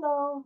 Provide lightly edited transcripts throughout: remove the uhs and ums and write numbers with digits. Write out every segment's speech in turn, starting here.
Hello.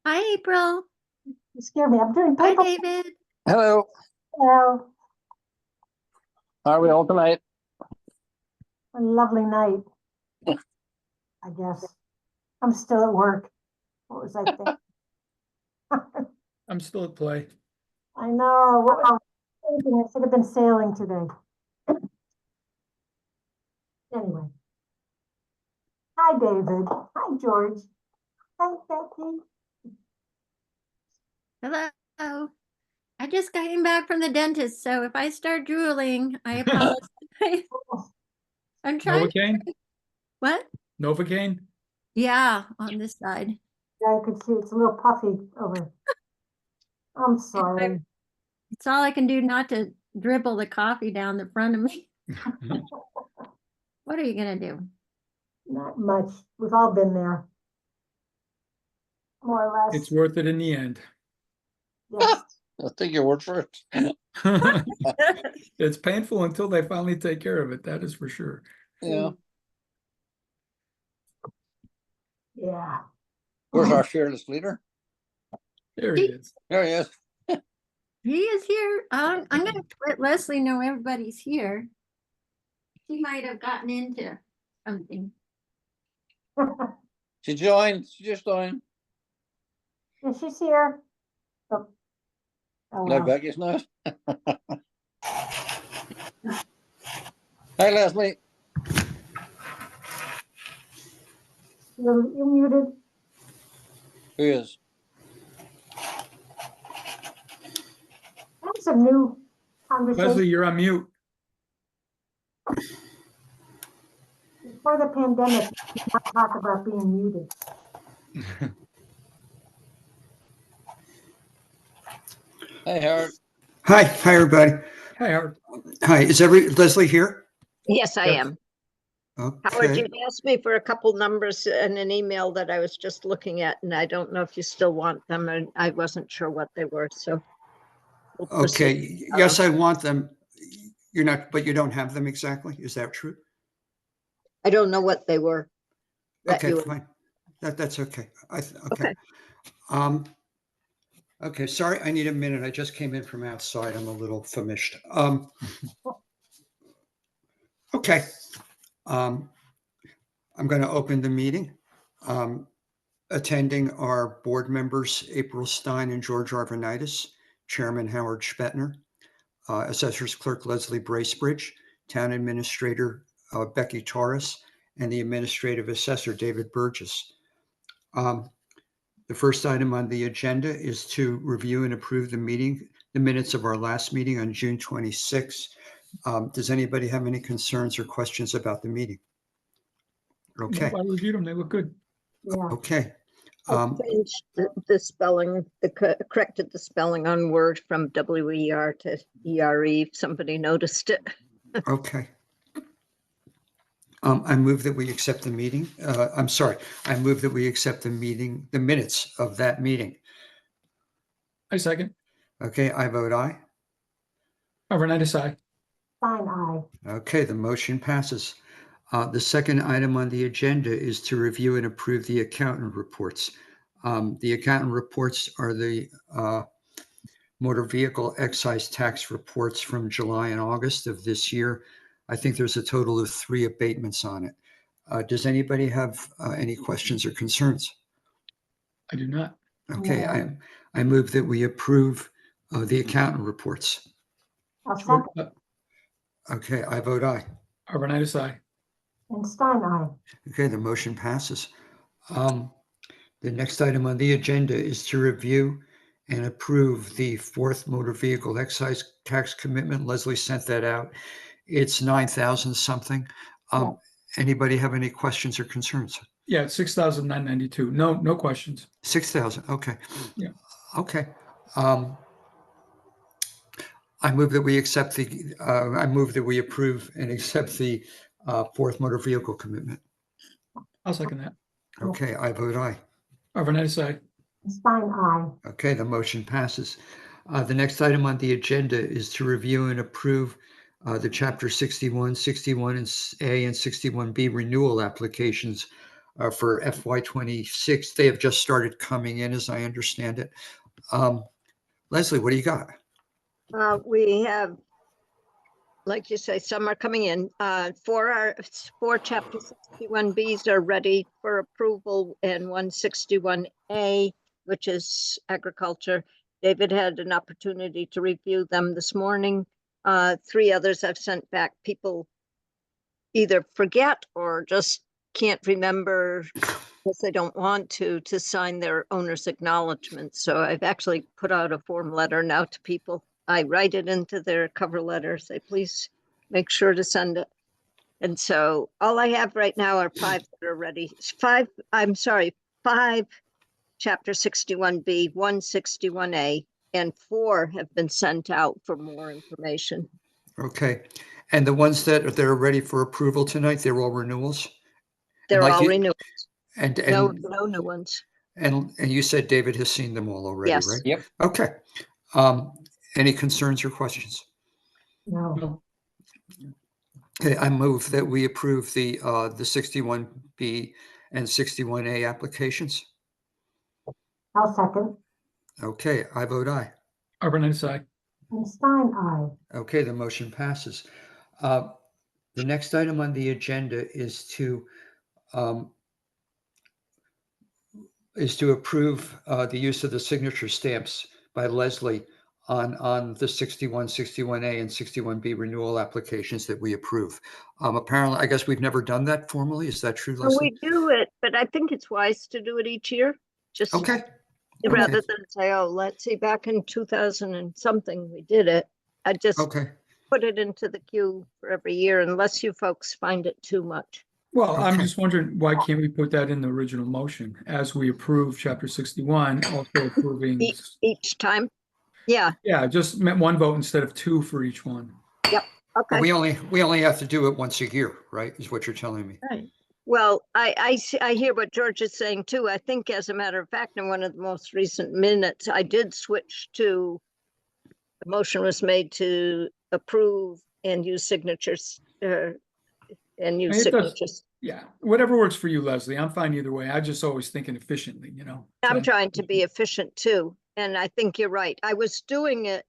Hi, April. You scare me. I'm doing Hi, paper. David. Hello. Hello. How are we all tonight? A lovely night. I guess. I'm still at work. What was I thinking? I'm still at play. I know. What was I thinking? I should have been sailing today. Anyway. Hi, David. Hi, George. Hi, Becky. Hello. I just came back from the dentist, so if I start drooling, I apologize. I'm trying. Novocaine? What? Novocaine? Yeah, on this side. Yeah, I could see it's a little puffy over. I'm sorry. It's all I can do not to dribble the coffee down the front of me. What are you gonna do? Not much. We've all been there. More or less. It's worth it in the end. Yes. I'll take your word for it. It's painful until they finally take care of it. That is for sure. Yeah. Yeah. Where's our fearless leader? There he is. There he is. He is here. I'm gonna let Leslie know everybody's here. She might have gotten into something. She joined. She just joined. Yeah, she's here. Oh, No, wow. Becky's not. Hi, Leslie. You're muted. Who is? That's a new conversation. Leslie, you're on mute. Before the pandemic, we did not talk about being muted. Hey, Howard. Hi, everybody. Hi, Howard. Hi, is Leslie here? Yes, I Yes. am. Howard, Okay. you asked me for a couple numbers in an email that I was just looking at, and I don't know if you still want them, and I wasn't sure what they were, so. we'll proceed. Okay. Yes, I want them. You're not, but you don't have them exactly. Is that true? I don't know what they were. that Okay, you- fine. That's okay. Okay. Okay. Okay, sorry, I need a minute. I just came in from outside. I'm a little famished. Okay. I'm going to open the meeting. Attending are board members April Stein and George Arvanitis, Chairman Howard Spetner, Assessors Clerk Leslie Bracebridge, Town Administrator Becky Torres, and the Administrative Assessor David Burgess. The first item on the agenda is to review and approve the minutes of our last meeting on June 26. Does anybody have any concerns or questions about the meeting? Okay, I reviewed them. They look good. Yeah, okay. I changed the spelling, corrected the spelling on Word from WER to ERE. If somebody noticed it. Okay. I move that we accept the meeting. I'm sorry. I move that we accept the minutes of that meeting. I second. Okay, I vote aye. Arvanitis, aye. Stein, aye. Okay, the motion passes. The second item on the agenda is to review and approve the accountant reports. The accountant reports are the motor vehicle excise tax reports from July and August of this year. I think there's a total of 3 abatements on it. Does anybody have any questions or concerns? I do not. Okay, Yeah. I move that we approve the accountant reports. I'll second. Okay, I vote aye. Arvanitis, aye. And Stein, aye. Okay, the motion passes. The next item on the agenda is to review and approve the 4th motor vehicle excise tax commitment. Leslie sent that out. It's 9,000 something. Anybody have any questions or concerns? Yeah, it's 6,992. No questions. 6,000. Okay. Yeah. Okay. I move that we accept I move that we approve and accept the 4th motor vehicle commitment. I'll second that. Okay, I vote aye. Arvanitis, aye. And Stein, aye. Okay, the motion passes. The next item on the agenda is to review and approve the Chapter 61, 61A, and 61B renewal applications for FY26. They have just started coming in, as I understand it. Leslie, what do you got? We have, like you say, some are coming in. 4 Chapter 61Bs are ready for approval, and 161A, which is agriculture. David had an opportunity to review them this morning. 3 others I've sent back. People either forget or just can't remember because they don't want to sign their owner's acknowledgement. So I've actually put out a form letter now to people. I write it into their cover letter, say, please make sure to send it. And so all I have right now are 5 that are ready. 5 Chapter 61B, 161A, and 4 have been sent out for more information. Okay. And the ones that are ready for approval tonight, they're all renewals? They're like all you- renewals. And No new ones. and you said David has seen them all already, Yes. right? Yep. Okay. Any concerns or questions? No. No. Okay, I move that we approve the 61B and 61A applications. I'll second. Okay, I vote aye. Arvanitis, aye. And Stein, aye. Okay, the motion passes. The next item on the agenda is to approve the use of the signature stamps by Leslie on the 61, 61A, and 61B renewal applications that we approve. Apparently, I guess we've never done that formally. Is that true, Well, Leslie? we do it, but I think it's wise to do it each year. Just Okay. rather than say, oh, let's see, back in 2000 and something, we did it. I just Okay. put it into the queue for every year unless you folks find it too much. Well, I'm Okay. just wondering, why can't we put that in the original motion as we approve Chapter 61, also approving? Each time? Yeah, Yeah, just meant 1 vote instead of 2 for each one. okay. We only have to do it once a year, right? Is what you're telling me. Right. Well, I hear what George is saying too. I think as a matter of fact, in one of the most recent minutes, I did switch to, the motion was made to approve and use signatures, It does. Yeah, whatever works for you, Leslie. I'm fine either way. I just always thinking efficiently, you know. I'm So- trying to be efficient too, and I think you're right. I was doing it,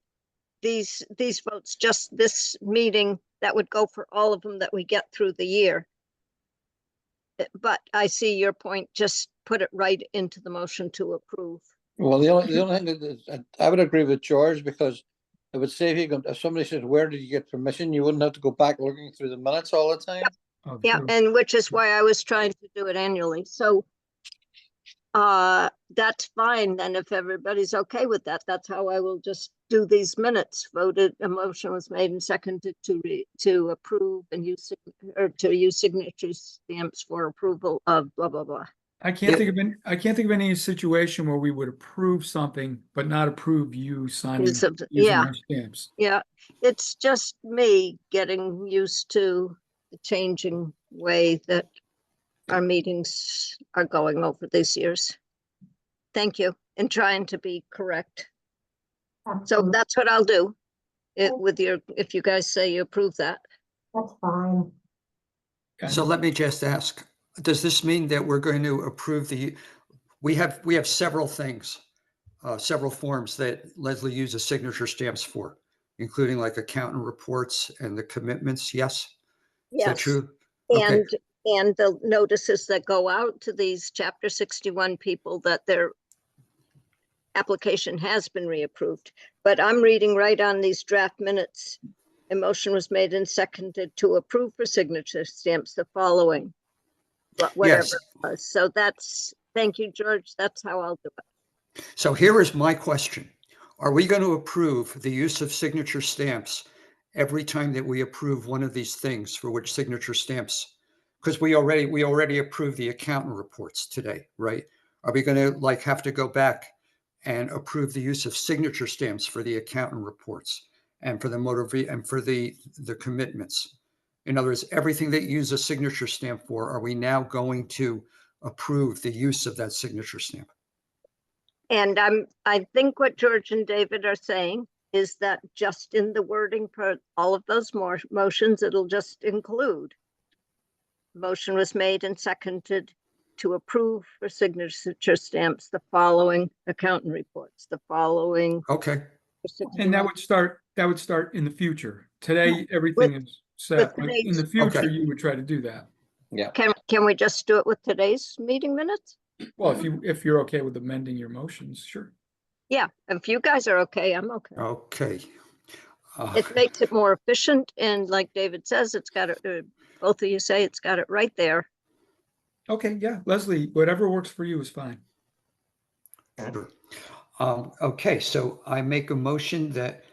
these votes, just this meeting, that would go for all of them that we get through the year. But I see your point, just put it right into the motion to approve. Well, the only thing that I would agree with George, because it would save you, if somebody says, where did you get permission? You wouldn't have to go back looking through the minutes all the time. Oh, Yeah, true. and which is why I was trying to do it annually. So that's fine then if everybody's okay with that. That's how I will just do these minutes. Voted, a motion was made and seconded to approve and use signature stamps for approval of blah blah blah. I can't think of any situation where we would approve something, but not approve you signing, Use of- using yeah. our stamps. Yeah, it's just me getting used to the changing way that our meetings are going over these years. Thank you, and trying to be correct. So Absolutely. that's what I'll do. If you guys say you approve that. That's fine. So let me just ask, does this mean that we're going to approve we have several things, several forms that Leslie uses signature stamps for, including like accountant reports and the commitments, yes? Is that Yes, true? Okay. and the notices that go out to these Chapter 61 people that their application has been reapproved. But I'm reading right on these draft minutes. A motion was made and seconded to approve for signature stamps the following, whatever Yes. it was. So thank you, George. That's how I'll do it. So here is my question. Are we going to approve the use of signature stamps every time that we approve one of these things for which signature stamps? Because we already approved the accountant reports today, right? Are we going to like have to go back and approve the use of signature stamps for the accountant reports and for the and for the commitments? In other words, everything that you use a signature stamp for, are we now going to approve the use of that signature stamp? And I think what George and David are saying is that just in the wording for all of those motions, it'll just include. Motion was made and seconded to approve for signature stamps the following accountant reports, the following. Okay. And that would start in the future. Today, everything is set, but in the future, Okay. you would try to do that. Yeah. Can we just do it with today's meeting minutes? Well, if you're okay with amending your motions, sure. Yeah, if you guys are okay, I'm okay. Okay. It makes it more efficient, and like David says, it's got it. Both of you say it's got it right there. Okay, yeah, Leslie, whatever works for you is fine. Sure. Okay, so I make a motion that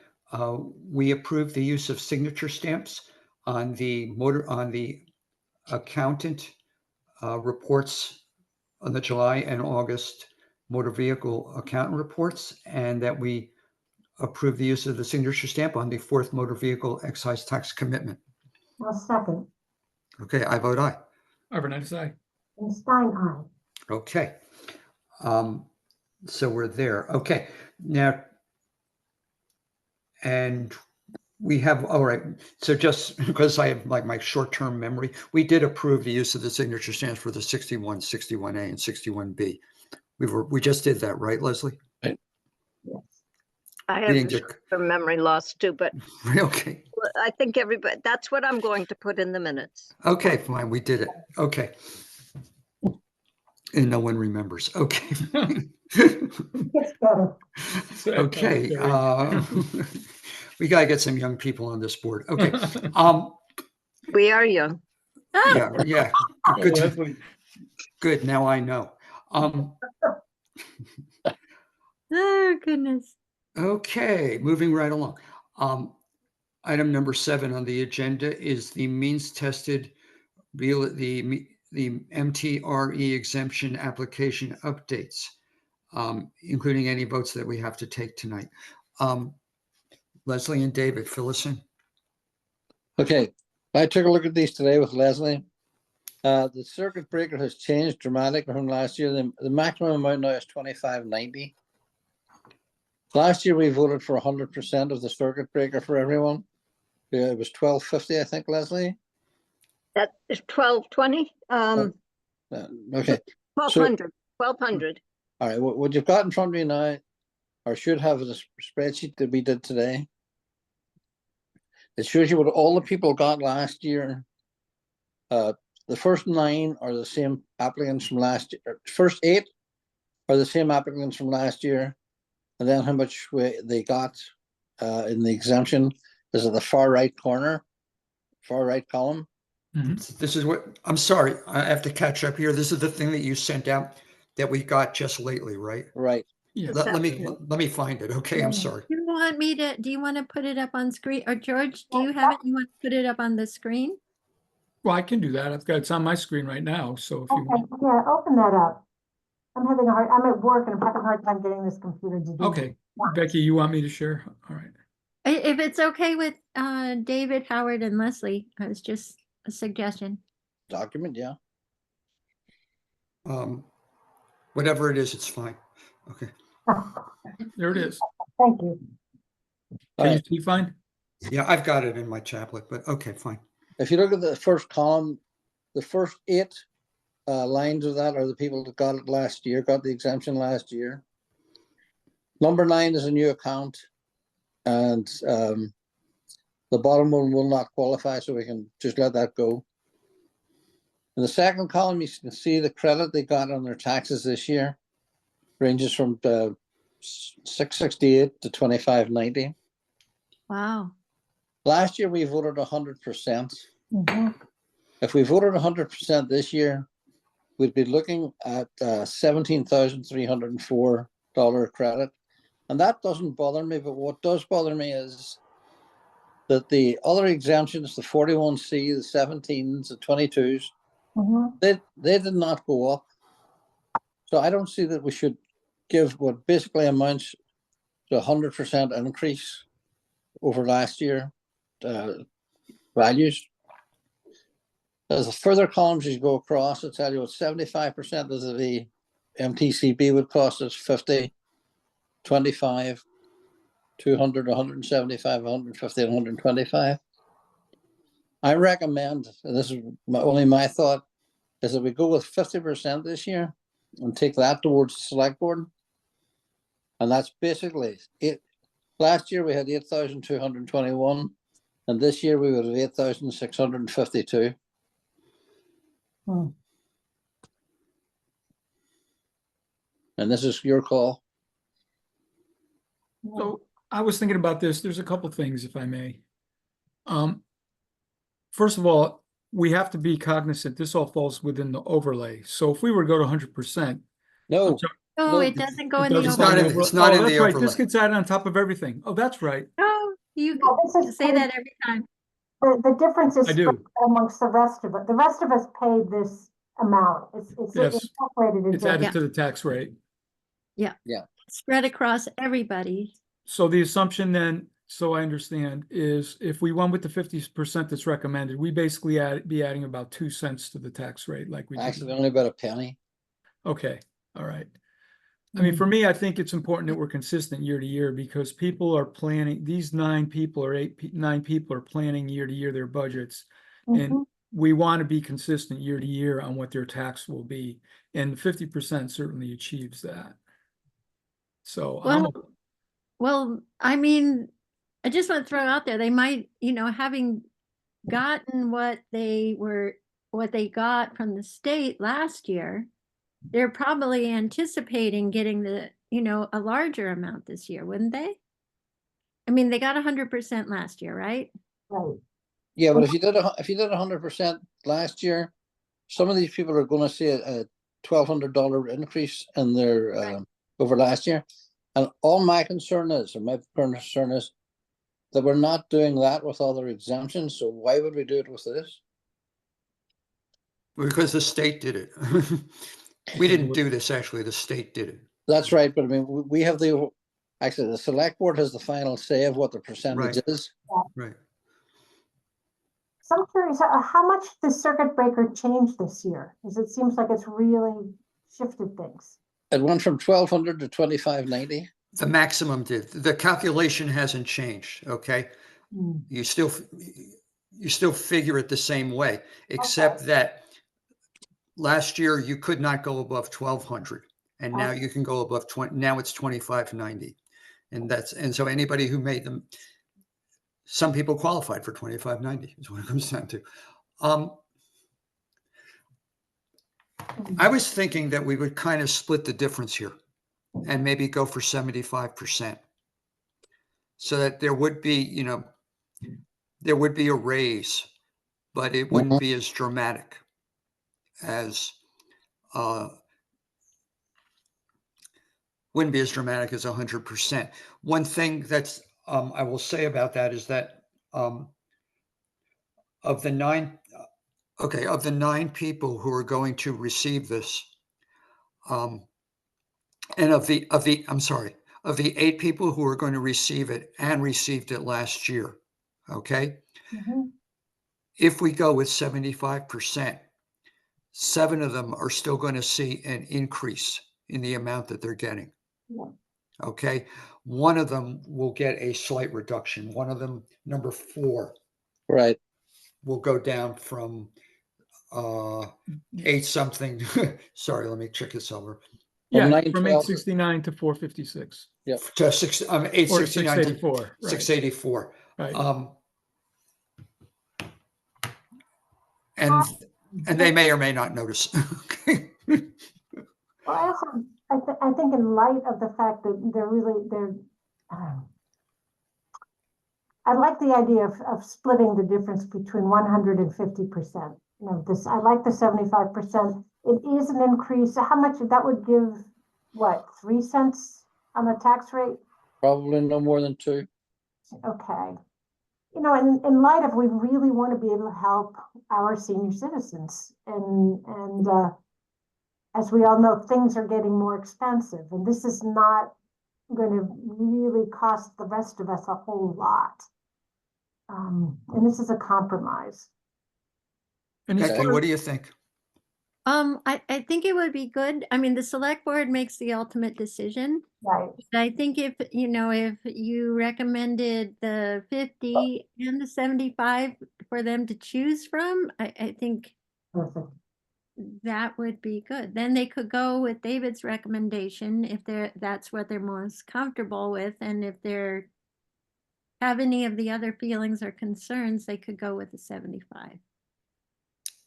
we approve the use of signature stamps on the accountant reports on the July and August motor vehicle accountant reports, and that we approve the use of the signature stamp on the fourth motor vehicle excise tax commitment. I'll second. Okay, I vote aye. Overnight aye. And Stein, aye. Okay. So we're there. Okay. Now, and we have, all right. So just because I have like my short-term memory, we did approve the use of the signature stamps for the 61, 61A and 61B. We just did that, right, Leslie? Yes. I We have didn't get- some memory loss too, but Okay. I think everybody, that's what I'm going to put in the minutes. Okay, fine. We did it. Okay. And no one remembers. Okay. It's better. Okay. We gotta get some young people on this board. Okay. We are young. Yeah. Good. Leslie. Good. Now I know. Oh, goodness. Okay, moving right along. Item number 7 on the agenda is the means tested the MTRE exemption application updates, including any votes that we have to take tonight. Leslie and David, fill us in. Okay, I took a look at these today with Leslie. The circuit breaker has changed dramatically from last year. The maximum amount now is $25.90. Last year we voted for 100% of the circuit breaker for everyone. It was $12.50, I think, Leslie. That is 1220. Okay. 1200. 1200. All right. What you've got in front of me now, or should have, is a spreadsheet that we did today. It shows you what all the people got last year the first 9 are the same applicants from last year. First 8 are the same applicants from last year. And then how much they got in the exemption is at the far right corner, far right column. This is what, I'm sorry, I have to catch up here. This is the thing that you sent out that we got just lately, right? Right. Yeah. Let me find it. Okay, I'm sorry. Do you want to put it up on screen? Or George, do you have it? You want to put it up on the screen? Well, I can do that. It's on my screen right now. So if you Okay, want. yeah, open that up. I'm at work and I'm having a hard time getting this computer to do. Okay, that. Becky, you want me to share? All right. If it's okay with David, Howard, and Leslie, it's just a suggestion. Document, yeah. Whatever it is, it's fine. Okay. There it is. Thank you. All Can you right. see fine? Yeah, I've got it in my tablet, but okay, fine. If you look at the first column, the first 8 lines of that are the people that got it last year, got the exemption last year. Number 9 is a new account, and the bottom one will not qualify, so we can just let that go. In the second column, you can see the credit they got on their taxes this year ranges from $668 to $25.90. Wow. Last year we voted 100%. Mhm. If we voted 100% this year, we'd be looking at $17,304 credit. And that doesn't bother me, but what does bother me is that the other exemptions, the 41C, the 17s, the 22s, Mhm. they did not go up. So I don't see that we should give what basically amounts to 100% increase over last year values. As the further columns you go across, it'll tell you what 75% of the MTCB would cost us 50, 25, 200, 175, 150, and 125. I recommend, and this is only my thought, is that we go with 50% this year and take that towards the select board. And that's basically it. Last year we had 8,221, and this year we would have 8,652. Hmm. And this is your call. So I was thinking about this. There's a couple things, if I may. First of all, we have to be cognizant this all falls within the overlay. So if we were to go to 100%, No, No, No, it doesn't go it in the doesn't It's not overlay. in- it's not in that's the right. This overlay. gets added on top of everything. Oh, that's right. No, you No, this is say paid- that every time. The difference is I do. split amongst the rest of it. The rest of us paid this amount. It's Yes. incorporated It's into. added to the tax rate. Spread across everybody. So the assumption then, so I understand, is if we went with the 50% that's recommended, we basically be adding about 2 cents to the tax rate like we actually did. only about a penny. Okay, all right. I mean, for me, I think it's important that we're consistent year to year because people are planning, these 9 people or 9 people are planning year to year their budgets. And Mhm. we want to be consistent year to year on what their tax will be. And 50% certainly achieves that. So Well, I mean, I just want to throw out there, they might, having gotten what they got from the state last year, they're probably anticipating getting a larger amount this year, wouldn't they? I mean, they got 100% last year, right? Right. Yeah, but if you did 100% last year, some of these people are going to see a $1,200 increase in their Right. over last year. And all my concern is, or my concern is, that we're not doing that with other exemptions. So why would we do it with this? Because the state did it. We didn't do this, actually. The state did it. That's right, but I mean, we have actually the select board has the final say of what the percentage Right. is. Right. So I'm curious, how much the circuit breaker changed this year? Because it seems like it's really shifted things. It went from 1,200 to 2,590. The maximum did. The calculation hasn't changed, okay? Hmm. You still figure it the same way, except that last year you could not go above 1,200, and now you can go above 20. Now it's 2,590, and so anybody who made them, some people qualified for 2,590 is what it comes down to. I was thinking that we would kind of split the difference here and maybe go for 75%. So that there would be, you know, there would be a raise, but it wouldn't be as dramatic as, wouldn't be as dramatic as 100%. One thing that's, I will say about that is that, of the nine people who are going to receive this, and of the 8 people who are going to receive it and received it last year, okay? Mhm. If we go with 75%, 7 of them are still going to see an increase in the amount that they're getting. Yeah. Okay, one of them will get a slight reduction. One of them, number 4, Right. will go down from 8 something. Sorry, let me check this over. Yeah, 912 from 869 to 456 To 869 or to 684. Right. 684. Right. And they may or may not notice. Okay. Well, I also, I think in light of the fact that I like the idea of splitting the difference between 100 and 50%. You know, I like the 75%. It is an increase. How much that would give, what, 3 cents on the tax rate? Probably no more than 2. Okay. You know, in light of, we really want to be able to help our senior citizens. And as we all know, things are getting more expensive, and this is not going to really cost the rest of us a whole lot. And this is a compromise. And as Becky, far what as- do you think? I think it would be good. I mean, the select board makes the ultimate decision. Right. But I think if you recommended the 50 and the 75 for them to choose from, I think Perfect. that would be good. Then they could go with David's recommendation if that's what they're most comfortable with. And if they're have any of the other feelings or concerns, they could go with the 75.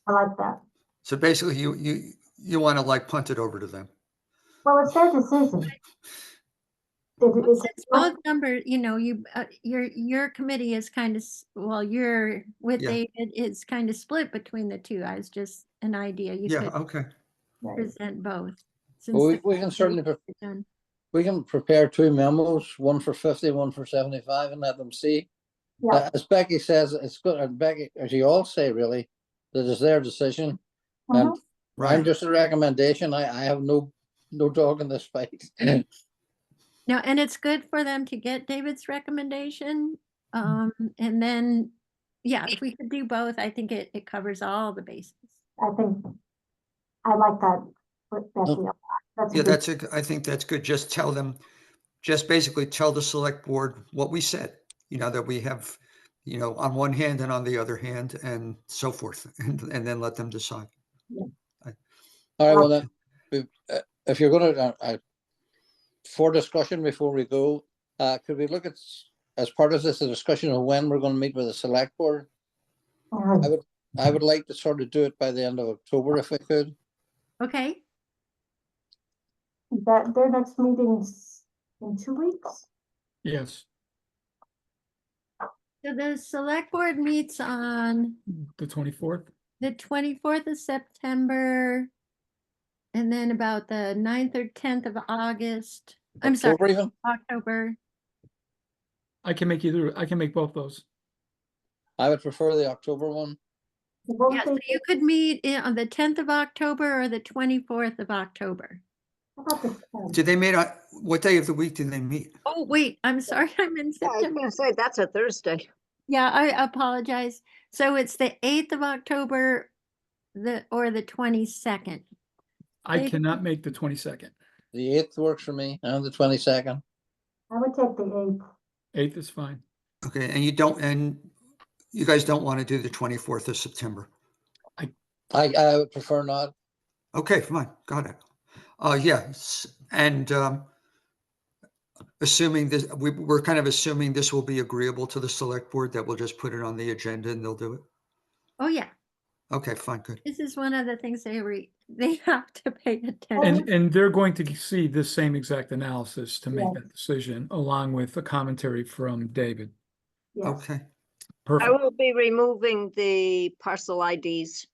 I like that. So basically, you want to like punt it over to them. Well, it's their decision. Since both numbers, your committee is kind of, you're with Yeah. David, it's kind of split between the two. I was just an idea. You Yeah. could Okay. present both. Well, since we can certainly done. we can prepare 2 memos, one for 50, one for 75, and let them see. Yeah. As Becky says, it's good. And Becky, as you all say, really, that it's their decision. Mhm. And Right. I'm just a recommendation. I have no dog in this fight. No, and it's good for them to get David's recommendation. And then, yeah, if we could do both, I think it covers all the bases. I think I like that. Becky. I think that's good. Just tell them, just basically tell the select board what we said, that we have, on one hand and on the other hand and so forth, and then let them decide. All right. Well, then, if you're going to, for discussion before we go, could we look at, as part of this, a discussion of when we're going to meet with the select board? I would like to sort of do it by the end of October if we could. Okay. That their next meeting's in 2 weeks. Yes, So the select board meets on the 24th. the 24th of September. And then about the 9th or 10th of August. I'm sorry, October even? October. I can make both those. I would prefer the October one. Yeah, so you could meet on the 10th of October or the 24th of October. How about the 10th? Did they meet on, what day of the week did they meet? Oh, wait, I'm sorry, I'm in I was September. gonna say, that's a Thursday. Yeah, I apologize. So it's the 8th of October, or the 22nd. I They- cannot make the 22nd. The 8th works for me, and the 22nd. I would take the 8th. 8th is fine. Okay, and you guys don't want to do the 24th of September? I would prefer not. Okay, fine, got it. Yes, and assuming this, we're kind of assuming this will be agreeable to the select board, that we'll just put it on the agenda and they'll do it. Oh, yeah. Okay, fine, good. This is one of the things they have to pay attention. And they're going to see this same exact analysis to make Yes. that decision, along with a commentary from David. Yes, Okay, I Perfect. will be removing the parcel IDs.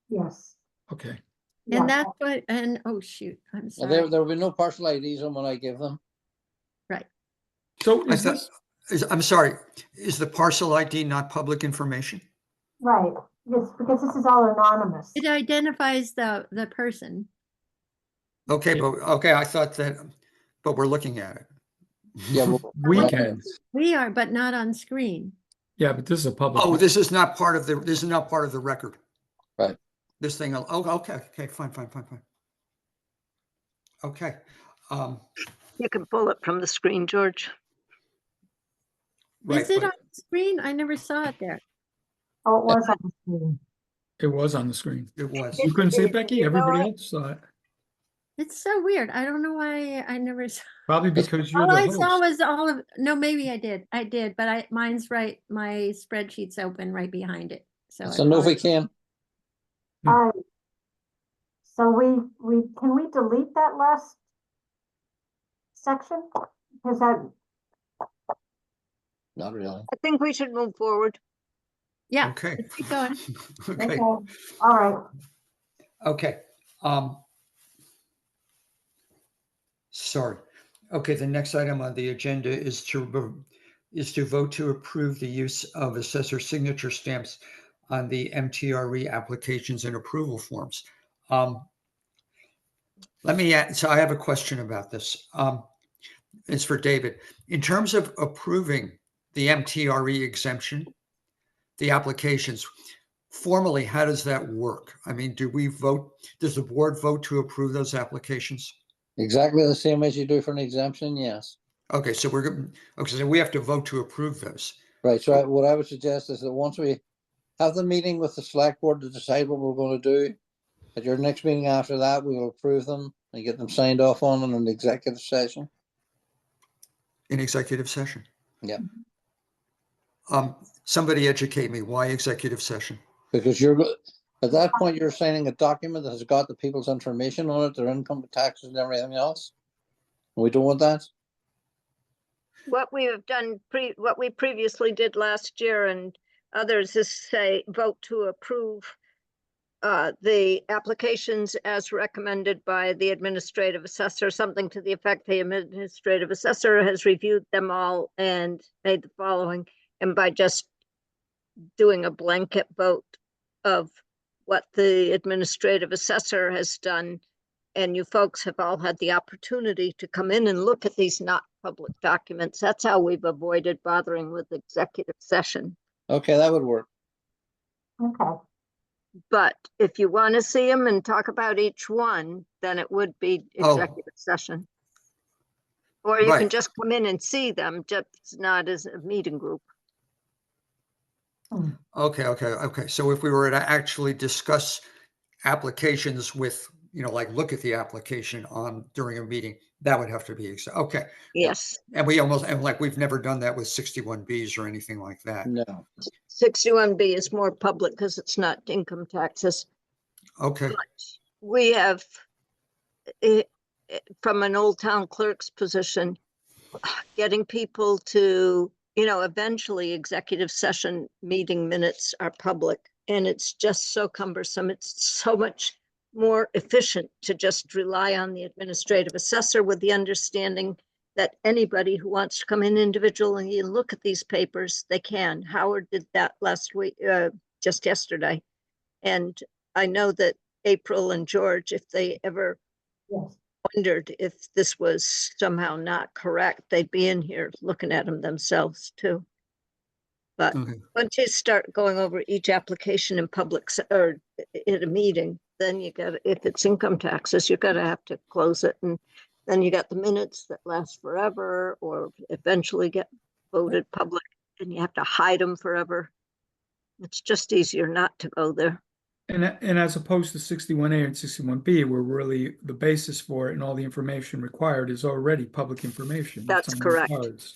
yes. Okay. And Yeah. that's what, and oh shoot, I'm Now, sorry. there will be no partial IDs on when I give them. Right. So I is thought, this, I'm sorry, is the parcel ID not public information? Right, yes, because this is all anonymous. It identifies the person. Okay, but, okay, I thought that, but we're looking at it. Yeah, well, we can, We are, but not on screen. yeah, but this is a public. Oh, this is not part of this is not part of the record. Right. This thing, oh, okay, fine. Okay. You can pull it from the screen, George. Right, Is it but- on screen? I never saw it there. Oh, it was on the screen. It was on the screen. It was. You couldn't see it, You Becky? know Everybody what? else saw it. It's so weird. I don't know why I never saw. Probably because you're All the I saw host. was all of, no, maybe I did, but mine's right. My spreadsheet's open right behind it. So it's a no if we apologize. can. Uh, so can we delete that last section? Because that, Not really. I think we should move forward. Yeah, Okay. let's keep going. okay, Okay, all right, okay. Sorry. Okay, the next item on the agenda is to vote to approve the use of assessor signature stamps on the MTRE applications and approval forms. Let me add, so I have a question about this. It's for David. In terms of approving the MTRE exemption, the applications, formally, how does that work? I mean, does the board vote to approve those applications? Exactly the same as you do for an exemption, yes. Okay, so so we have to vote to approve those. Right, so what I would suggest is that once we have the meeting with the select board to decide what we're going to do, at your next meeting after that, we will approve them and get them signed off on in an executive session. In executive session. Yeah. Somebody educate me, why executive session? Because at that point, you're signing a document that has got the people's information on it, their income taxes and everything else. We don't want that. What we have done, what we previously did last year and others is say, vote to approve the applications as recommended by the administrative assessor, something to the effect the administrative assessor has reviewed them all and made the following. And by just doing a blanket vote of what the administrative assessor has done, and you folks have all had the opportunity to come in and look at these not public documents. That's how we've avoided bothering with executive session. Okay, that would work. okay, But if you want to see them and talk about each one, then it would be executive session. Or you can Right. just come in and see them, just not as a meeting group. Okay. So if we were to actually discuss applications with, like look at the application during a meeting, that would have to be, okay. Yes, And we've never done that with 61Bs or anything like that. No. 61B is more public because it's not income taxes. Okay, We have, from an old town clerk's position, getting people to, eventually executive session meeting minutes are public, and it's just so cumbersome. It's so much more efficient to just rely on the administrative assessor with the understanding that anybody who wants to come in individually and look at these papers, they can. Howard did that last week, just yesterday. And I know that April and George, if they ever yes, wondered if this was somehow not correct, they'd be in here looking at them themselves too. But okay. once you start going over each application in public or in a meeting, then you got, if it's income taxes, you're gonna have to close it. And then you got the minutes that last forever or eventually get voted public and you have to hide them forever. It's just easier not to go there. And as opposed to 61A and 61B, where really the basis for it and all the information required is already public information. It's That's on the correct. cards.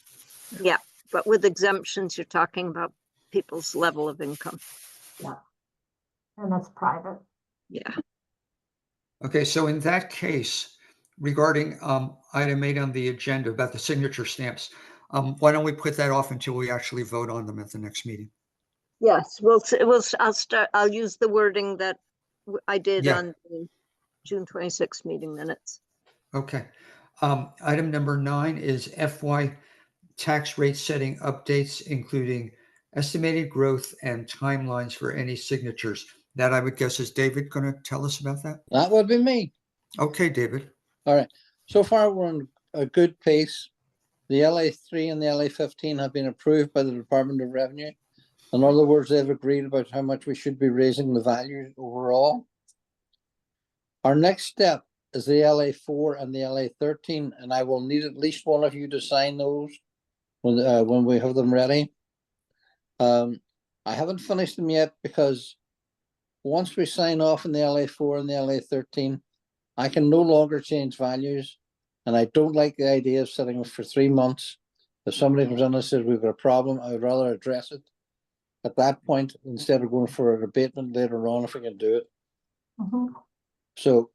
Yeah, but with exemptions, you're talking about people's level of income. and that's private. Yeah. Okay, so in that case, regarding item 8 on the agenda about the signature stamps, why don't we put that off until we actually vote on them at the next meeting? Yes, I'll use the wording that I did Yeah. on the June 26th meeting minutes. Okay. Item number 9 is FY tax rate setting updates, including estimated growth and timelines for any signatures. That, I would guess, is David going to tell us about that? That would be me. Okay, David. All right. So far, we're on a good pace. The LA3 and the LA15 have been approved by the Department of Revenue. In other words, they've agreed about how much we should be raising the value overall. Our next step is the LA4 and the LA13, and I will need at least one of you to sign those when we have them ready. I haven't finished them yet because once we sign off in the LA4 and the LA13, I can no longer change values, and I don't like the idea of sitting for 3 months. If somebody comes in and says we've got a problem, I would rather address it at that point instead of going for an abatement later on if we can do it. Mhm. So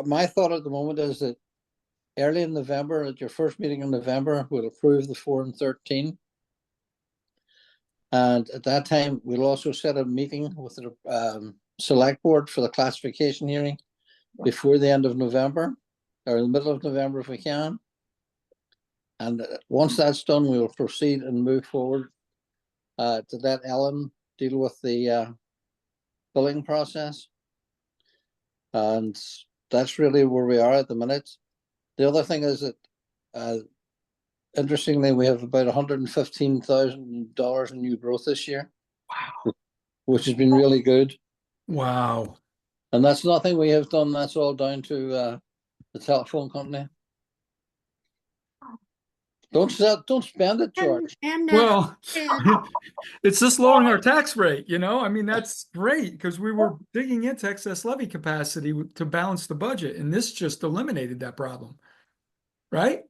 my thought at the moment is that early in November, at your first meeting in November, we'll approve the 4 and 13. And at that time, we'll also set a meeting with the select board for the classification hearing before the end of November, or in the middle of November if we can. And once that's done, we will proceed and move forward to let Ellen deal with the billing process. And that's really where we are at the minute. The other thing is that, interestingly, we have about $115,000 in new growth this year. Wow. Which has been really good. Wow. And that's nothing we have done. That's all down to the telephone company. Don't spend it, George. Well, and it's just lowering our tax rate, you know? I mean, that's great because we were digging into excess levy capacity to balance the budget, and this just eliminated that problem, right?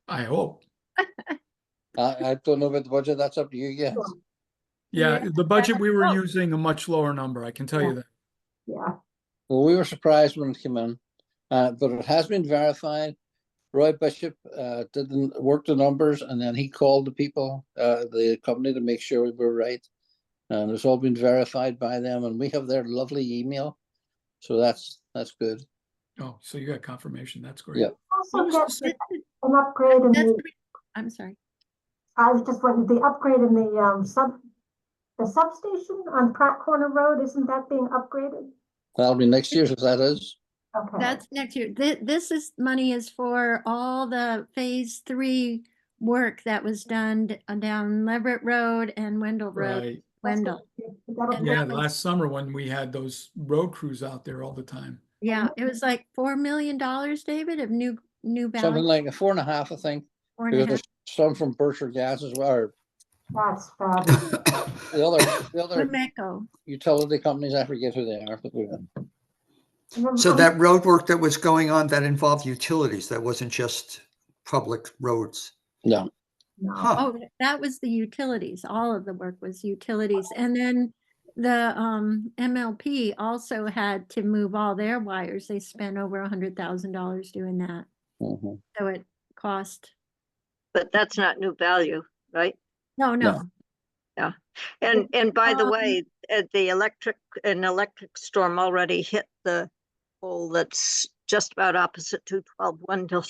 I hope. I don't know about the budget. That's up to you guys. Yeah, Yeah, the budget we were oh. using a much lower number, I can tell you that. Yeah. Well, we were surprised when it came in, but it has been verified. Roy Bishop didn't work the numbers, and then he called the people, the company, to make sure we were right. And it's all been verified by them, and we have their lovely email, so that's good. Oh, so you got confirmation. That's great. Yeah. Also What get was the sec- an upgrade in the, I'm sorry. I was just wondering, the upgrade in the substation on Pratt Corner Road, isn't that being upgraded? That'll be next year, if that is. Okay. That's next year. This is money is for all the phase 3 work that was done down Leverett Road and Wendell Road. Right. Wendell. That'll be- Yeah, that was- last summer when we had those road crews out there all the time. Yeah, it was like $4 million, David, of new Something balance. like a 4.5, I think. 4.5. Because there's some from Berkshire Gas as well, or That's fabulous. the other Meco. utility companies. I forget who they are, but we So that road work that was going on, that involved utilities, that wasn't just public roads. no. No. Huh. Oh, that was the utilities. All of the work was utilities. And then the MLP also had to move all their wires. They spent over $100,000 doing that. Mhm. So it cost, But that's not new value, right? no. And by the Um, way, the electric storm already hit the pole that's just about opposite 212 Wendell.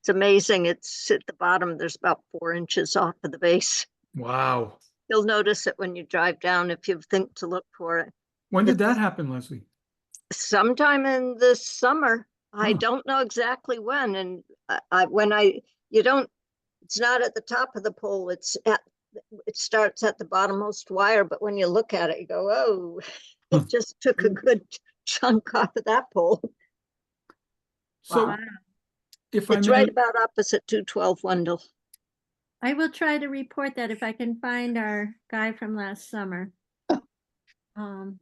It's amazing. It's at the bottom. There's about 4 inches off of the base. Wow. You'll notice it when you drive down if you think to look for it. When did that happen, Leslie? Sometime in the summer. I Huh. don't know exactly when. And it's not at the top of the pole. It starts at the bottommost wire. But when you look at it, you go, oh, it just took a good chunk off of that pole. So Wow. if I It's may, right about opposite 212 Wendell. I will try to report that if I can find our guy from last summer. Get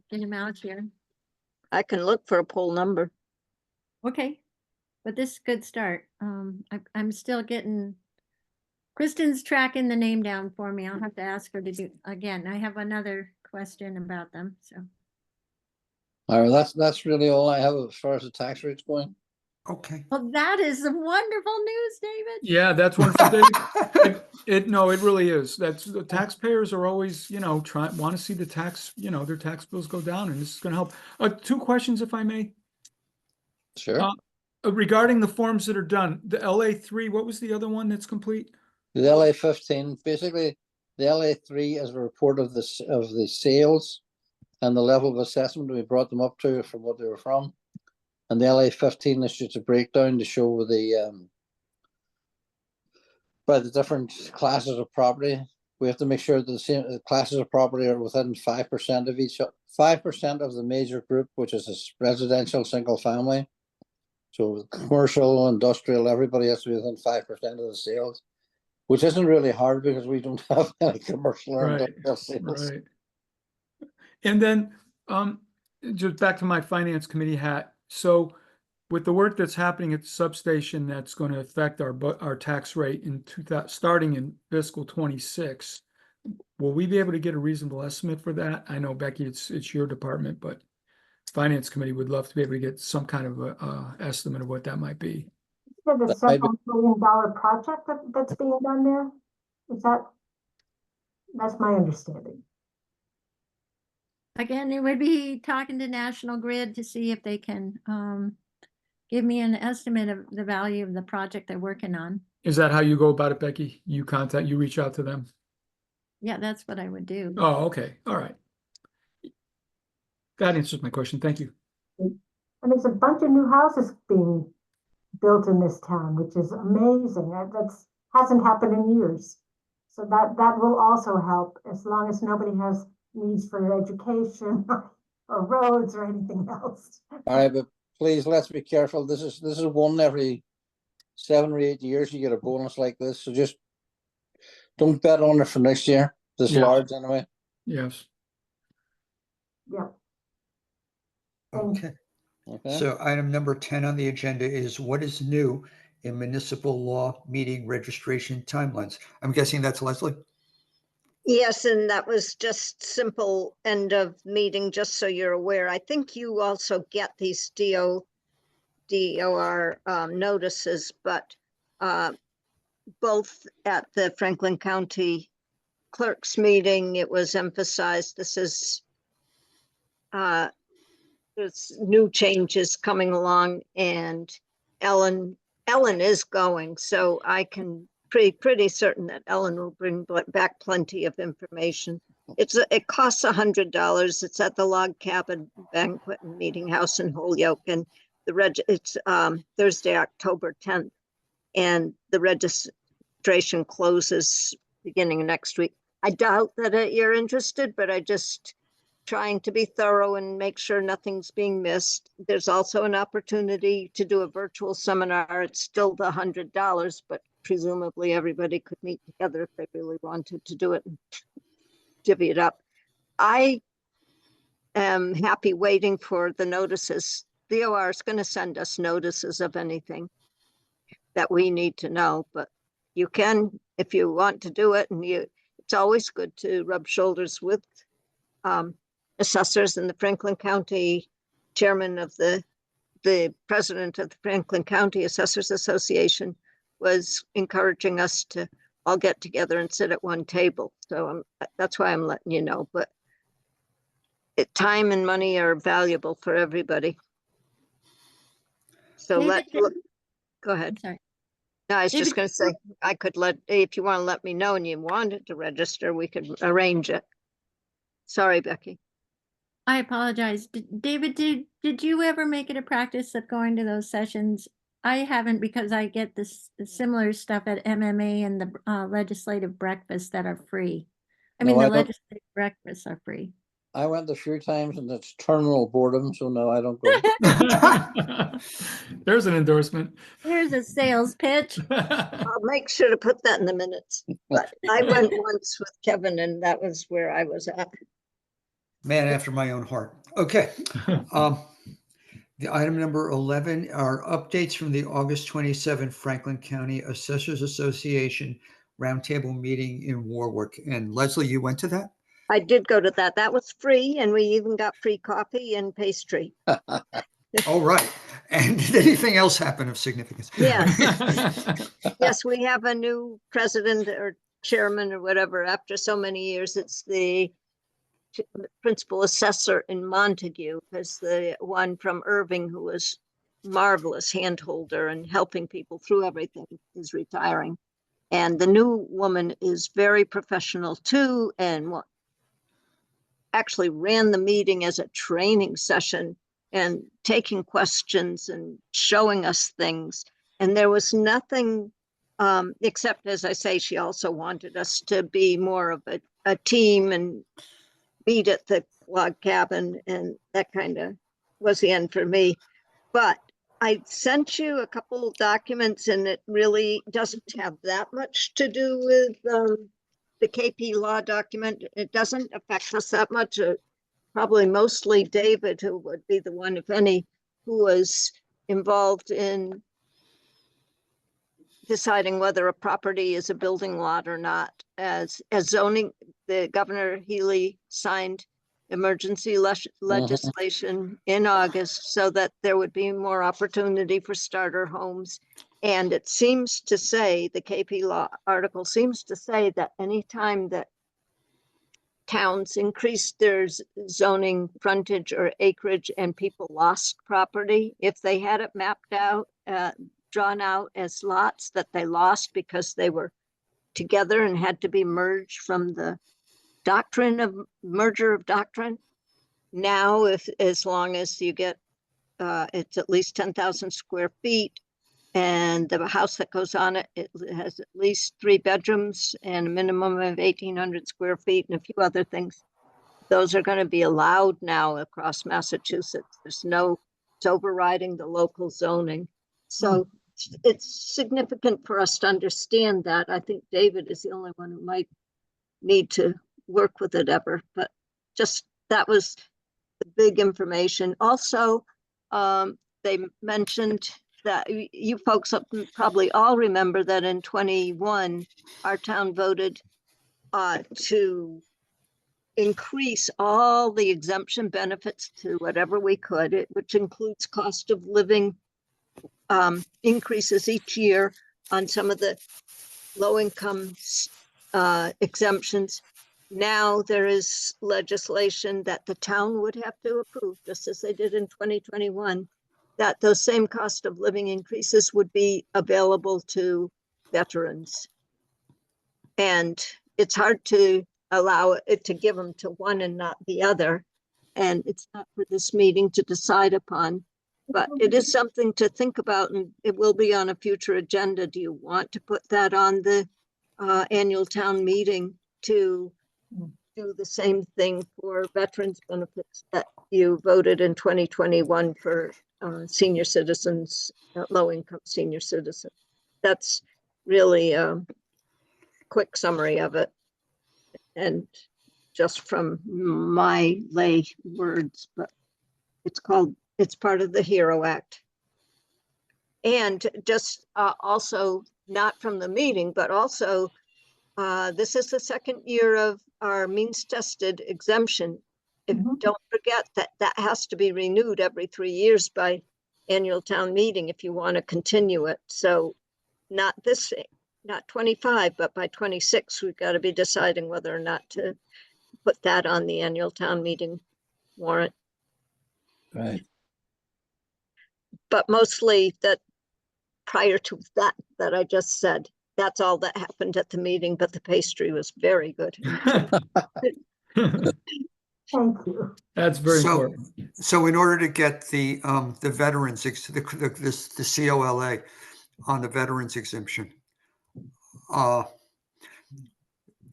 him out here. I can look for a pole number. Okay, but this is a good start. I'm still getting, Kristen's tracking the name down for me. I'll have to ask her to do, again, I have another question about them, so. All right, that's really all I have as far as the tax rates going. Okay. Well, that is some wonderful news, David. Yeah, that's wonderful, Dave. No, it really is. That's the taxpayers are always, want to see the tax, their tax bills go down, and this is going to help. 2 questions, if I may. Sure. Regarding the forms that are done, the LA3, what was the other one that's complete? The LA15, basically, the LA3 is a report of the sales and the level of assessment we brought them up to from what they were from. And the LA15 is just a breakdown to show by the different classes of property. We have to make sure that the same classes of property are within 5% of each, 5% of the major group, which is a residential single family. So commercial, industrial, everybody has to be within 5% of the sales, which isn't really hard because we don't have any commercial or Right, industrial sales. right. And then, just back to my finance committee hat. So with the work that's happening at the substation, that's going to affect our tax rate starting in fiscal 26. Will we be able to get a reasonable estimate for that? I know, Becky, it's your department, but finance committee would love to be able to get some kind of a estimate of what that might be. So the That might be- $7 million project that's being done there, that's my understanding. Again, it would be talking to National Grid to see if they can give me an estimate of the value of the project they're working on. Is that how you go about it, Becky? You reach out to them? Yeah, that's what I would do. Oh, okay. All right. That answers my question. Thank you. And there's a bunch of new houses being built in this town, which is amazing. That's hasn't happened in years. So that will also help, as long as nobody has needs for education or roads or anything else. All right, but please, let's be careful. This is one every 7 or 8 years you get a bonus like this. So just don't bet on it for next year. This Yeah. large anyway. Yes. Yeah. Okay. Okay. So item number 10 on the agenda is what is new in municipal law meeting registration timelines? I'm guessing that's Leslie? Yes, and that was just simple end of meeting, just so you're aware. I think you also get these DOR notices, but both at the Franklin County Clerk's meeting, it was emphasized this is there's new changes coming along, and Ellen is going, so I can pretty certain that Ellen will bring back plenty of information. It costs $100. It's at the Log Cabin Banquet and Meeting House in Holyoke, and it's Thursday, October 10th, and the registration closes beginning of next week. I doubt that you're interested, but I just trying to be thorough and make sure nothing's being missed. There's also an opportunity to do a virtual seminar. It's still the $100, but presumably everybody could meet together if they really wanted to do it and divvy it up. I am happy waiting for the notices. The OR is going to send us notices of anything that we need to know, but you can, if you want to do it, and it's always good to rub shoulders with assessors, and the Franklin County chairman of the president of the Franklin County Assessors Association was encouraging us to all get together and sit at one table. So that's why I'm letting you know, but time and money are valuable for everybody. So David, go ahead. Sorry. No, I was David, just going to say, I could if you want to let me know and you wanted to register, we could arrange it. Sorry, Becky. I apologize. David, did you ever make it a practice of going to those sessions? I haven't, because I get this similar stuff at MMA and the legislative breakfasts that are free. I mean, No, the I don't. legislative breakfasts are free. I went a few times and it's terminal boredom, so no, I don't go. There's an endorsement. Here's a sales pitch. I'll make sure to put that in the minutes. But I went once with Kevin, and that was where I was at. Man after my own heart. Okay. The item number 11 are updates from the August 27 Franklin County Assessors Association roundtable meeting in Warwick. And Leslie, you went to that? I did go to that. That was free, and we even got free coffee and pastry. All right. And did anything else happen of significance? Yes. Yes, we have a new president or chairman or whatever after so many years. It's the principal assessor in Montague, because the one from Irving, who was marvelous handholder and helping people through everything, is retiring. And the new woman is very professional too, and actually ran the meeting as a training session and taking questions and showing us things. And there was nothing, except, as I say, she also wanted us to be more of a team and meet at the log cabin, and that kind of was the end for me. But I sent you a couple of documents, and it really doesn't have that much to do with the KP law document. It doesn't affect us that much. Probably mostly David, who would be the one, if any, who was involved in deciding whether a property is a building lot or not. As zoning, the Governor Healy signed emergency legislation in August so that there would be more opportunity for starter homes. And it seems to say, the KP law article seems to say that anytime that towns increased their zoning frontage or acreage and people lost property, if they had it mapped out, drawn out as lots that they lost because they were together and had to be merged from the doctrine of merger of doctrine. Now, as long as you get, it's at least 10,000 square feet, and the house that goes on it, it has at least 3 bedrooms and a minimum of 1,800 square feet and a few other things. Those are going to be allowed now across Massachusetts. It's overriding the local zoning. So it's significant for us to understand that. I think David is the only one who might need to work with it ever, but just that was the big information. Also, they mentioned that you folks probably all remember that in 21, our town voted to increase all the exemption benefits to whatever we could, which includes cost of living increases each year on some of the low-income exemptions. Now there is legislation that the town would have to approve, just as they did in 2021, that those same cost of living increases would be available to veterans. And it's hard to allow it to give them to one and not the other. And it's not for this meeting to decide upon, but it is something to think about, and it will be on a future agenda. Do you want to put that on the annual town meeting to do the same thing for veterans benefits that you voted in 2021 for senior citizens, low-income senior citizens? That's really a quick summary of it, and just from my lay words, but it's part of the HERO Act. And just also, not from the meeting, but also this is the second year of our means tested exemption. Don't forget that that has to be renewed every 3 years by annual town meeting if you want to continue it. So not 25, but by 26, we've got to be deciding whether or not to put that on the annual town meeting warrant. Right. But mostly that prior to that I just said, that's all that happened at the meeting, but the pastry was very good. Thank you. That's very So- important. So in order to get the veterans, the COLA on the veterans exemption,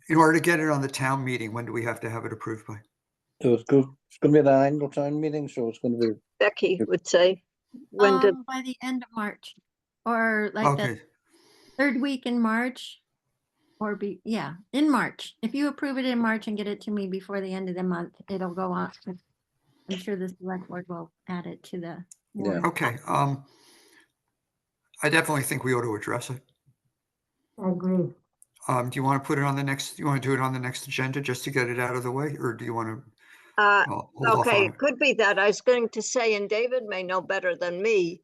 in order to get it on the town meeting, when do we have to have it approved by? It's going to be the annual town meeting, so it's going to be. Becky would say, when did, By the end of March, or like the Okay, third week in March, or in March. If you approve it in March and get it to me before the end of the month, it'll go on. I'm sure the select board will add it to the warrant. okay. I definitely think we ought to address it. I agree. Do you want to put it on the next, you want to do it on the next agenda just to get it out of the way, or do you want to hold off Okay, on it it? could be that. I was going to say, and David may know better than me.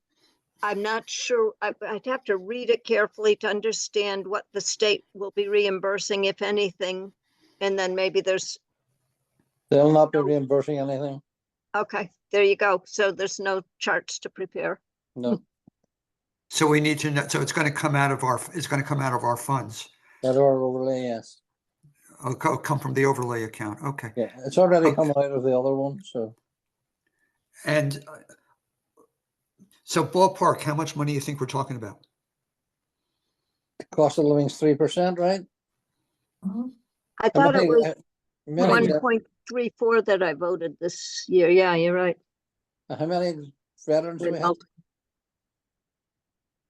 I'm not sure. I'd have to read it carefully to understand what the state will be reimbursing, if anything. And then maybe there's, They'll not be reimbursing anything. okay, there you go. So there's no charts to prepare. No, So we need to know, so it's going to come out of our funds. that or overlay, yes. It'll come from the overlay account. Okay. Yeah, it's already Okay. come out of the other one, so And so ballpark, how much money you think we're talking about? cost of living's 3%, right? Mhm. I thought it was Many, 1.34 that I voted this year. Yeah, you're right. how many veterans do we have?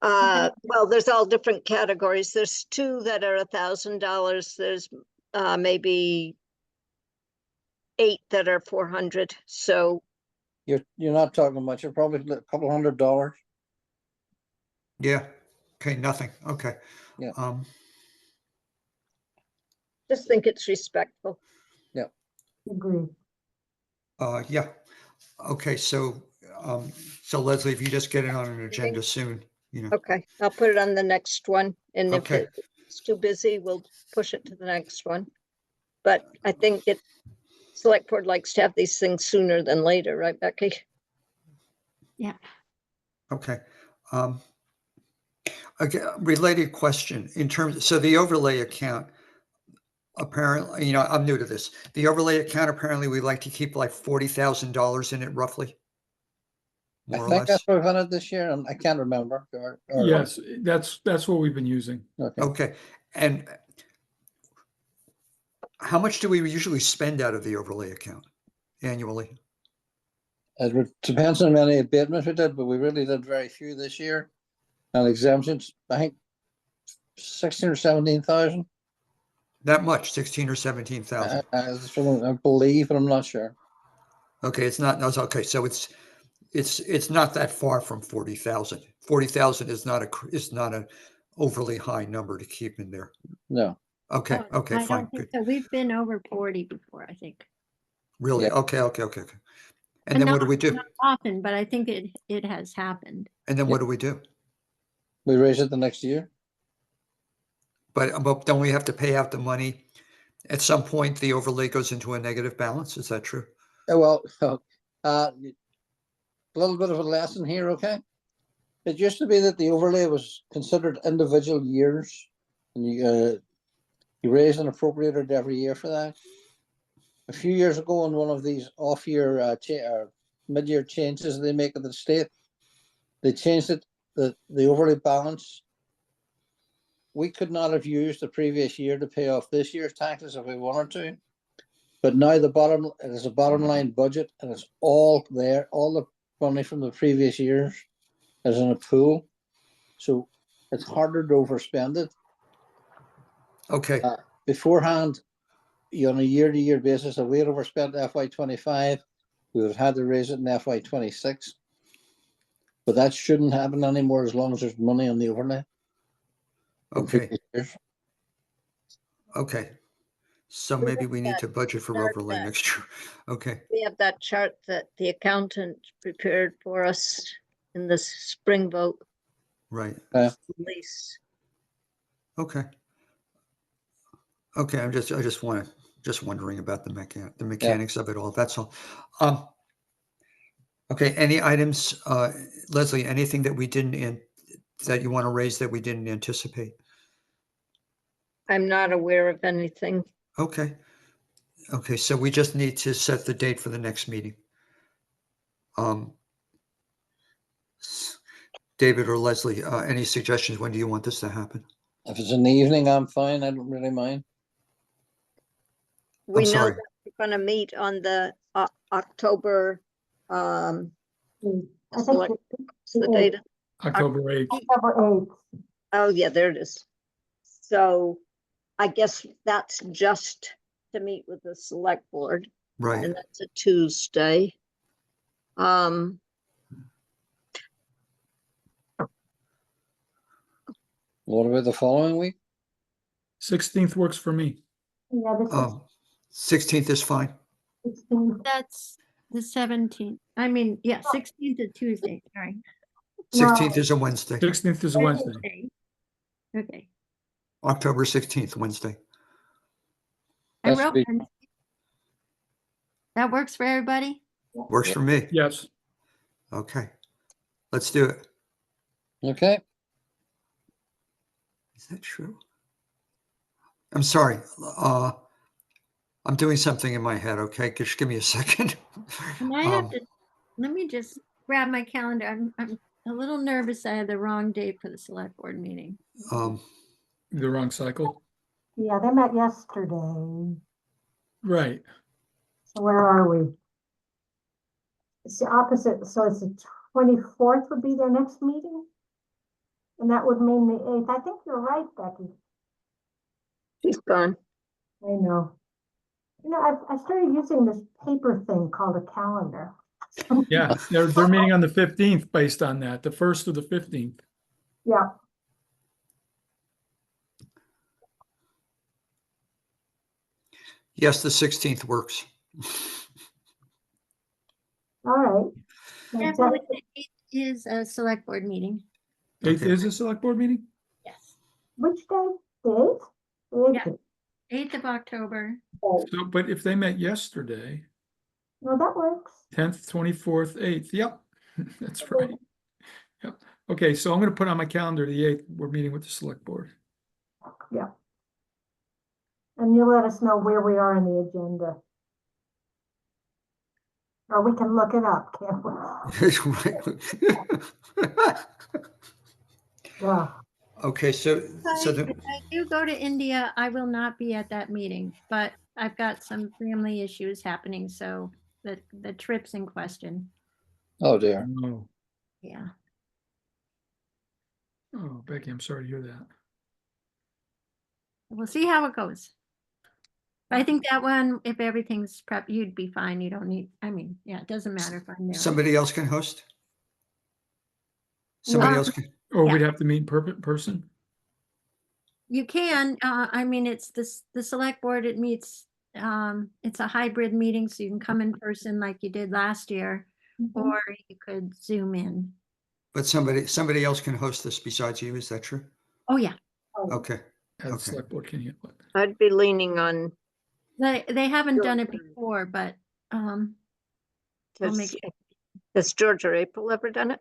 Well, there's all different categories. There's two that are $1,000. There's maybe 8 that are 400. So You're not talking much. You're probably a couple $100. Yeah. Okay, nothing. Okay. Yeah. just think it's respectful. Agreed. Yeah. Okay, so Leslie, if you just get it on an agenda soon, Okay, I'll put it on the next one. And if Okay. it's too busy, we'll push it to the next one. But I think select board likes to have these things sooner than later, right, Becky? Okay. Again, related question in terms, so the overlay account, apparently, I'm new to this. The overlay account, apparently we like to keep like $40,000 in it roughly. I More or think less. that's what we've had it this year, and I can't remember. Yes, that's what we've been using. Okay. Okay. And how much do we usually spend out of the overlay account annually? It depends on how many abatements we did, but we really did very few this year. And exemptions, I think 16 or 17,000. That much, 16 or 17,000. I believe, but I'm not sure. Okay, it's not, no, okay, so it's not that far from 40,000. 40,000 is not a overly high number to keep in there. No. Okay, Oh, okay, I fine, don't think good. so. We've been over 40 before, I think. Really? Yeah. Okay. And then what do we do? Not often, but I think it has happened. And then what do we do? We raise it the next year. But don't we have to pay out the money? At some point, the overlay goes into a negative balance. Is that true? Well, a little bit of a lesson here, okay? It used to be that the overlay was considered individual years, and you raise and appropriated every year for that. A few years ago, on one of these off-year mid-year changes they make at the state, they changed it, the overlay balance. We could not have used the previous year to pay off this year's taxes if we wanted to. But now it is a bottom line budget, and it's all there. All the money from the previous years is in a pool. So it's harder to overspend it. Okay. Beforehand, on a year-to-year basis, if we had overspent FY25, we would have had to raise it in FY26. But that shouldn't happen anymore as long as there's money on the overlay. Okay. Okay. So maybe we need to budget for overlay next year. Okay. We have that chart that the accountant prepared for us in the spring vote Right. release. Okay. Okay. I'm just wondering about the mechanics of it all. That's all. Okay. Any items, Leslie, anything that that you want to raise that we didn't anticipate? I'm not aware of anything. Okay. Okay, so we just need to set the date for the next meeting. David or Leslie, any suggestions? When do you want this to happen? If it's in the evening, I'm fine. I don't really mind. We know sorry. that we're going to meet on the October, I think select the data. October 8th. October 8th. Oh, yeah, there it is. So I guess that's just to meet with the select board, Right. and that's a Tuesday. What about the following week? 16th works for me. Yeah, the 16th is fine. 16th. That's the 17th. I mean, yeah, 16th is Tuesday, sorry. 16th is a Wednesday. 16th is a Wednesday. Wednesday. Okay, October 16th, Wednesday. I That should wrote be- Wednesday. That works for everybody? Works for me. Yes. Okay. Let's do it. Okay, Is that true? I'm sorry. I'm doing something in my head. Okay. Just give me a second. And I have to, let me just grab my calendar. I'm a little nervous. I had the wrong date for the select board meeting. The wrong cycle. Yeah, they met yesterday. Right. So where are we? It's the opposite, so it's the 24th would be their next meeting? And that would mean the 8th. I think you're right, Becky. She's gone. I know. You know, I started using this paper thing called a calendar. Yeah, they're meeting on the 15th based on that, the 1st or the 15th. Yeah. Yes, the 16th works. All right. Yeah, That's it. the 8th is a select board meeting. 8th Okay. is a select board meeting? Yes. Which day? The 8th? The Yeah. 8th. 8th of October. Oh, So, but if they met yesterday, no, that works. 10th, 24th, 8th, yep, that's right. Yep. Okay, so I'm gonna put on my calendar the 8th, we're meeting with the select board. Yeah. And you'll let us know where we are in the agenda. Or we can look it up, can't we? Yeah. Okay, so If the, I do go to India, I will not be at that meeting, but I've got some family issues happening, so the trip's in question. oh dear. Oh, Yeah. oh, Becky, I'm sorry to hear that. We'll see how it goes. But I think that one, if everything's prepped, you'd be fine. You don't need, I mean, yeah, it doesn't matter if I'm there. somebody else can host? Somebody Yeah. else can? Or Yeah. we'd have to meet in person? You can, I mean, it's the select board, it meets, it's a hybrid meeting, so you can come in person like you did last year, Mhm. or you could Zoom in. But somebody else can host this besides you, is that true? Oh, yeah. Okay, Yeah, the Okay. select board can handle it. I'd be leaning on, They haven't done it Georgia. before, but, I'll make has has George or April ever done it?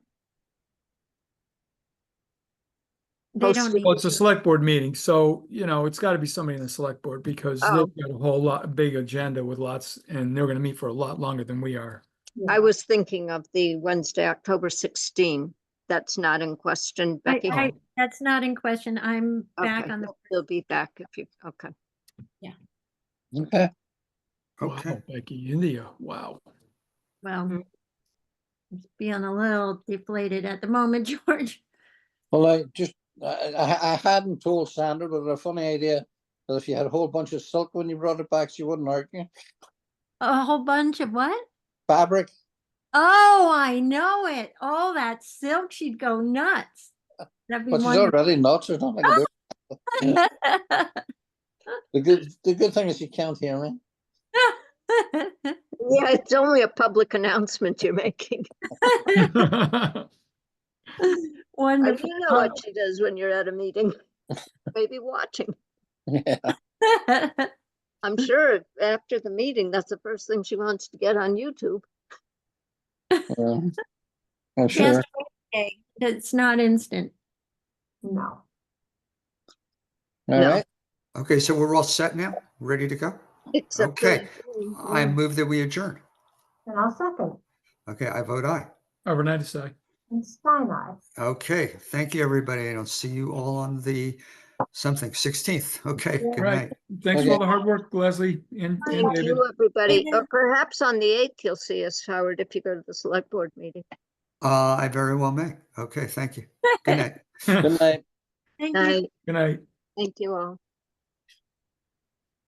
they don't Hosted. need, Well, it's a select board meeting, so, you know, it's gotta be somebody in the select board because Oh. they've got a whole lot, big agenda with lots, and they're gonna meet for a lot longer than we are. I was thinking of the Wednesday, October 16. That's not in question, Becky. that's not in question. I'm back Okay, on the, You'll be back if you, okay. Okay, okay. Wow, Becky, India, wow. well, Mm. I'm feeling a little deflated at the moment, George. well, I hadn't told Sandra, but a funny idea that if you had a whole bunch of silk when you brought it back, she wouldn't argue. A whole bunch of what? Fabric. Oh, I know it. Oh, that silk, she'd go nuts. That'd be But she's wonderful. already nuts, there's nothing I can do. The good thing is you can't hear me. Yeah, it's only a public announcement you're making. I Wonderful. do know what she does when you're at a meeting. Maybe watching. Yeah. I'm sure after the meeting, that's the first thing she wants to get on YouTube. I'm She has sure. to wait a day. It's not instant. No. All No. right. Okay, so we're all set now? Ready to go? Except Okay. for- I move that we adjourn. And I'll second. Okay, I vote aye. Overnight aside. And Stein eye. Okay, thank you, everybody, and I'll see you all on the 16th. Okay, good Right. night. Thanks for Okay. all the hard work, Leslie and Thank David. you, everybody. Yeah. Perhaps on the 8th, you'll see us, Howard, if you go to the select board meeting. I very well may. Okay, thank you. Good night. Good night. Thank you. Night. Good night. Thank you all.